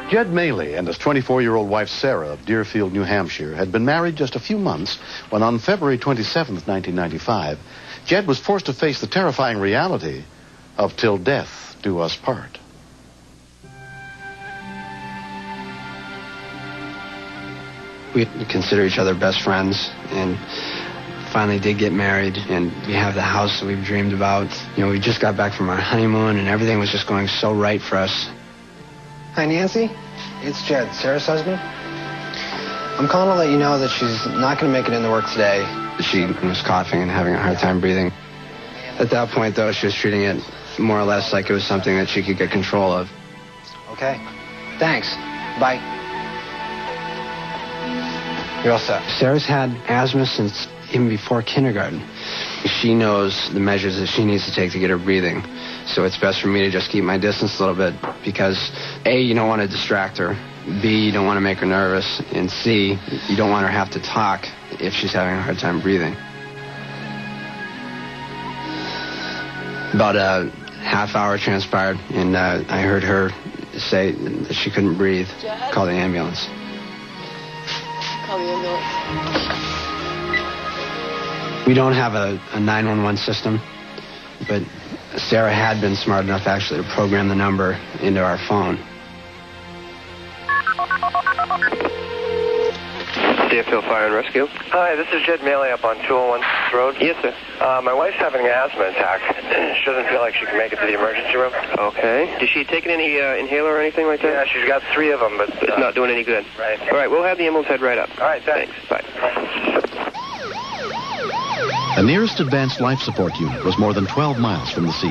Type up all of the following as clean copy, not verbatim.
Jed Maley and his 24-year-old wife Sarah of Deerfield, New Hampshire, had been married just a few months when on February 27th, 1995, Jed was forced to face the terrifying reality of till death do us part. We consider each other best friends, and finally did get married, and we have the house that we've dreamed about. You know, we just got back from our honeymoon, and everything was just going so right for us. Hi, Nancy. It's Jed, Sarah's husband. I'm calling to let you know that she's not going to make it into work today. She was coughing and having a hard time breathing. At that point, though, she was treating it more or less like it was something that she could get control of. Okay. Thanks. Bye. You're all set. Sarah's had asthma since even before kindergarten. She knows the measures that she needs to take to get her breathing. So it's best for me to just keep my distance a little bit because, A, you don't want to distract her. B, you don't want to make her nervous. And C, you don't want her to have to talk if she's having a hard time breathing. About a half hour transpired, and I heard her say that she couldn't breathe. Call the ambulance. Call the ambulance. We don't have a 911 system, but Sarah had been smart enough actually to program the number into our phone. Deerfield Fire and Rescue. Hi, this is Jed Maley up on 201 Road. Yes, sir. My wife's having an asthma attack. She doesn't feel like she can make it to the emergency room. Okay. Has she taken any inhaler or anything like that? Yeah, she's got 3 of them, but... It's not doing any good. Right. All right, we'll have the ambulance head right up. All right, thanks. Bye. The nearest advanced life support unit was more than 12 miles from the scene.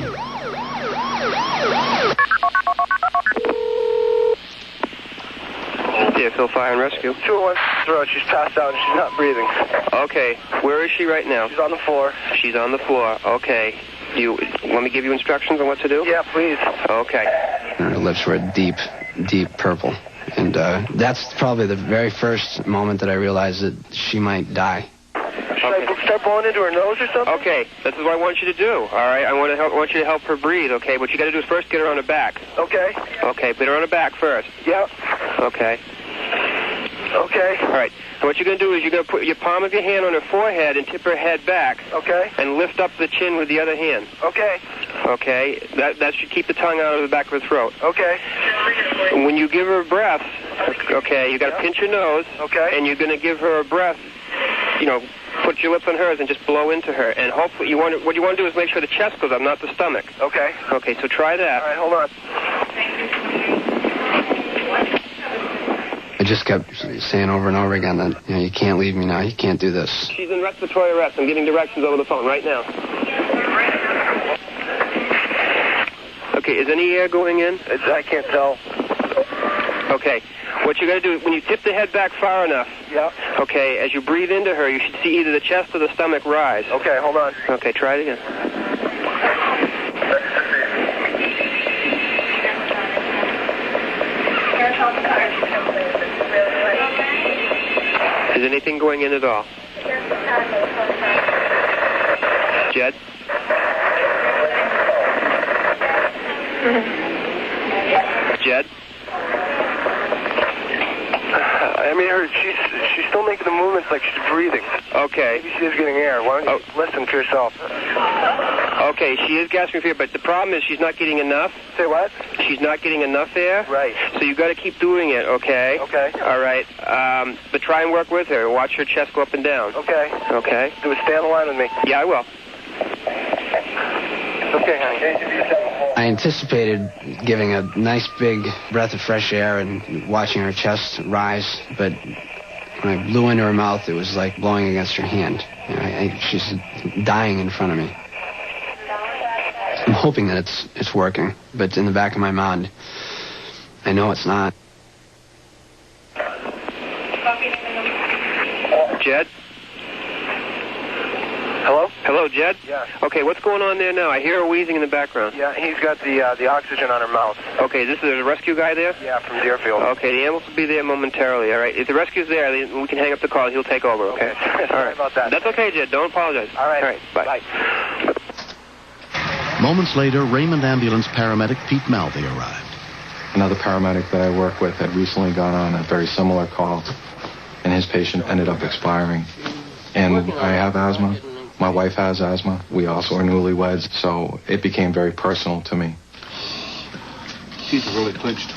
Deerfield Fire and Rescue. 201 Road. She's passed out and she's not breathing. Okay. Where is she right now? She's on the floor. She's on the floor. Okay. You want me to give you instructions on what to do? Yeah, please. Okay. Her lips were deep, deep purple. And that's probably the very first moment that I realized that she might die. Should I start blowing into her nose or something? Okay, this is what I want you to do, all right? I want you to help her breathe, okay? What you got to do is first get her on her back. Okay. Okay, put her on her back first. Yep. Okay. Okay. All right. So what you're going to do is you're going to put your palm of your hand on her forehead and tip her head back. Okay. And lift up the chin with the other hand. Okay. Okay. That should keep the tongue out of the back of her throat. Okay. And when you give her a breath, okay, you got to pinch your nose. Okay. And you're going to give her a breath, you know, put your lips on hers and just blow into her. And hopefully what you want to do is make sure the chest goes up, not the stomach. Okay. Okay, so try that. All right, hold on. I just kept saying over and over again that, you can't leave me now. You can't do this. She's in respiratory arrest. I'm giving directions over the phone right now. Okay, is any air going in? I can't tell. Okay. What you're going to do, when you tip the head back far enough, yeah. Okay, as you breathe into her, you should see either the chest or the stomach rise. Okay, hold on. Okay, try it again. Is anything going in at all? Jed? Jed? I mean, she's still making the movements like she's breathing. Okay. Maybe she is getting air. Why don't you listen to yourself? Okay, she is gasping for air, but the problem is she's not getting enough. Say what? She's not getting enough air. Right. So you got to keep doing it, okay? Okay. All right. But try and work with her. Watch her chest go up and down. Okay. Okay. Do a stay on the line with me. Yeah, I will. Okay, honey. I anticipated giving a nice big breath of fresh air and watching her chest rise, but when I blew into her mouth, it was like blowing against her hand. She's dying in front of me. I'm hoping that it's working, but in the back of my mind, I know it's not. Jed? Hello? Hello, Jed? Yeah. Okay, what's going on there now? I hear her wheezing in the background. Yeah, he's got the oxygen on her mouth. Okay, this is a rescue guy there? Yeah, from Deerfield. Okay, the ambulance will be there momentarily, all right? If the rescue's there, then we can hang up the call. He'll take over, okay? All right about that. That's okay, Jed. Don't apologize. All right. All right, bye. Moments later, Raymond ambulance paramedic Pete Malvey arrived. Another paramedic that I work with had recently gone on a very similar call, and his patient ended up expiring. And I have asthma. My wife has asthma. We also are newlyweds, so it became very personal to me. Teeth are really clenched.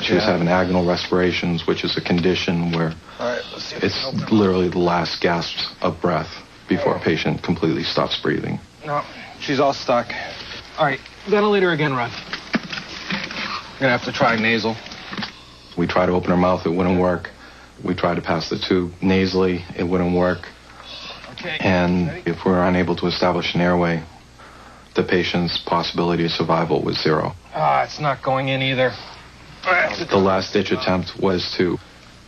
She was having agonal respirations, which is a condition where it's literally the last gasps of breath before a patient completely stops breathing. No, she's all stuck. All right, ventilator again, Ron. We're gonna have to try nasal. We tried to open her mouth, it wouldn't work. We tried to pass the tube nasally, it wouldn't work. Okay. And if we were unable to establish an airway, the patient's possibility of survival was 0. It's not going in either. The last-ditch attempt was to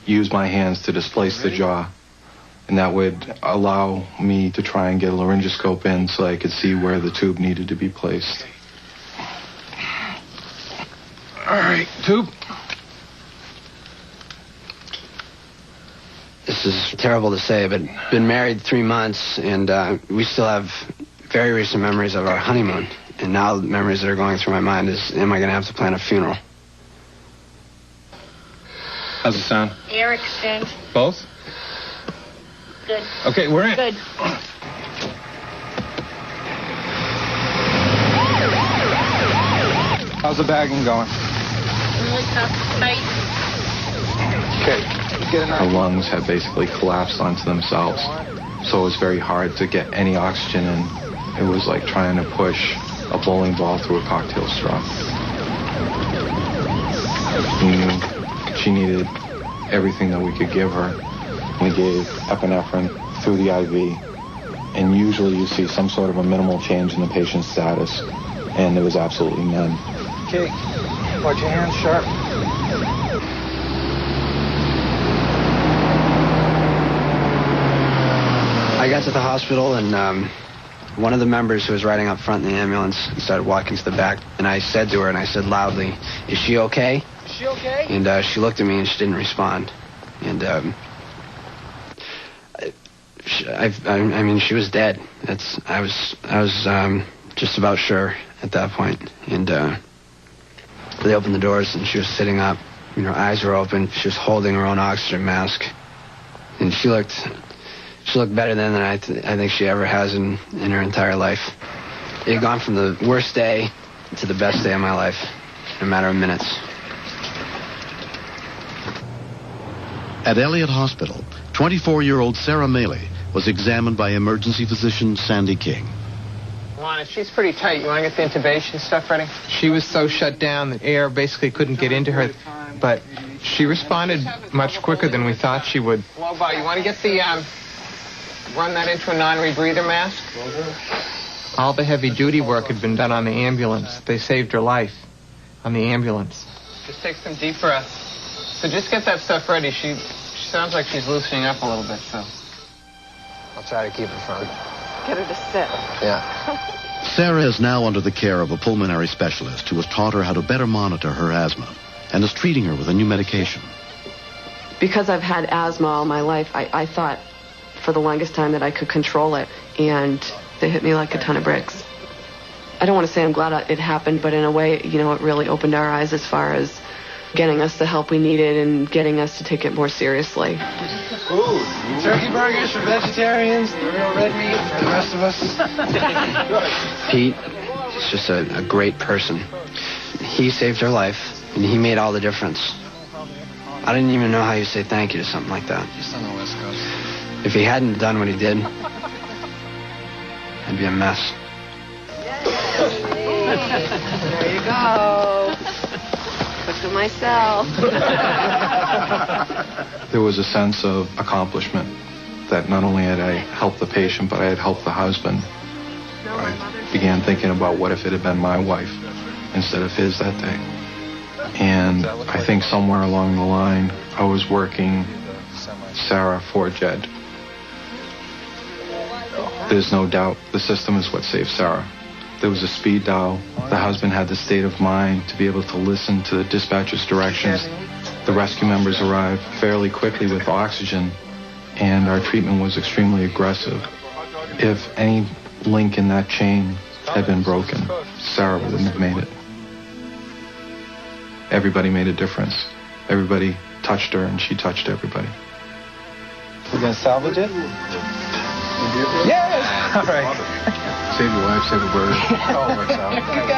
use my hands to displace the jaw, and that would allow me to try and get a laryngoscope in so I could see where the tube needed to be placed. All right, tube. This is terrible to say, but been married 3 months, and we still have very recent memories of our honeymoon. And now the memories that are going through my mind is, am I going to have to plan a funeral? How's it sound? Erickson. Both? Good. Okay, we're in. Good. How's the bagging going? Really tough. Tight. Okay. Her lungs had basically collapsed onto themselves, so it was very hard to get any oxygen in. It was like trying to push a bowling ball through a cocktail straw. We knew she needed everything that we could give her. We gave epinephrine through the IV, and usually you see some sort of a minimal change in the patient's status, and there was absolutely none. Okay, watch your hands sharp. I got to the hospital, and one of the members who was riding up front in the ambulance started walking to the back, and I said to her, and I said loudly, "Is she okay?" Is she okay? And she looked at me and she didn't respond. And I mean, she was dead. I was just about sure at that point. And they opened the doors and she was sitting up. Her eyes were open. She was holding her own oxygen mask, and she looked better than I think she ever has in her entire life. It had gone from the worst day to the best day of my life in a matter of minutes. At Elliott Hospital, 24-year-old Sarah Maley was examined by emergency physician Sandy King. Lana, she's pretty tight. You want to get the intubation stuff ready? She was so shut down that air basically couldn't get into her, but she responded much quicker than we thought she would. Lobo, you want to get the, run that into a non-rebreather mask? All the heavy-duty work had been done on the ambulance. They saved her life on the ambulance. Just take some deep breaths. So just get that stuff ready. She sounds like she's loosening up a little bit, so. I'll try to keep her from. Get her to sit. Yeah. Sarah is now under the care of a pulmonary specialist who has taught her how to better monitor her asthma and is treating her with a new medication. Because I've had asthma all my life, I thought for the longest time that I could control it, and they hit me like a ton of bricks. I don't want to say I'm glad it happened, but in a way, it really opened our eyes as far as getting us the help we needed and getting us to take it more seriously. Ooh, turkey burgers for vegetarians, the real red meat for the rest of us. Pete is just a great person. He saved her life, and he made all the difference. I didn't even know how you say thank you to something like that. Just on the West Coast. If he hadn't done what he did, I'd be a mess. There you go. Look at myself. There was a sense of accomplishment that not only had I helped the patient, but I had helped the husband. I began thinking about what if it had been my wife instead of his that day. And I think somewhere along the line, I was working Sarah for Jed. There's no doubt the system is what saved Sarah. There was a speed dial. The husband had the state of mind to be able to listen to the dispatcher's directions. The rescue members arrived fairly quickly with oxygen, and our treatment was extremely aggressive. If any link in that chain had been broken, Sarah wouldn't have made it. everybody made a difference. Everybody touched her, and she touched everybody. We're going to salvage it? Yes! All right. Save your wife, save a bird. It all works out.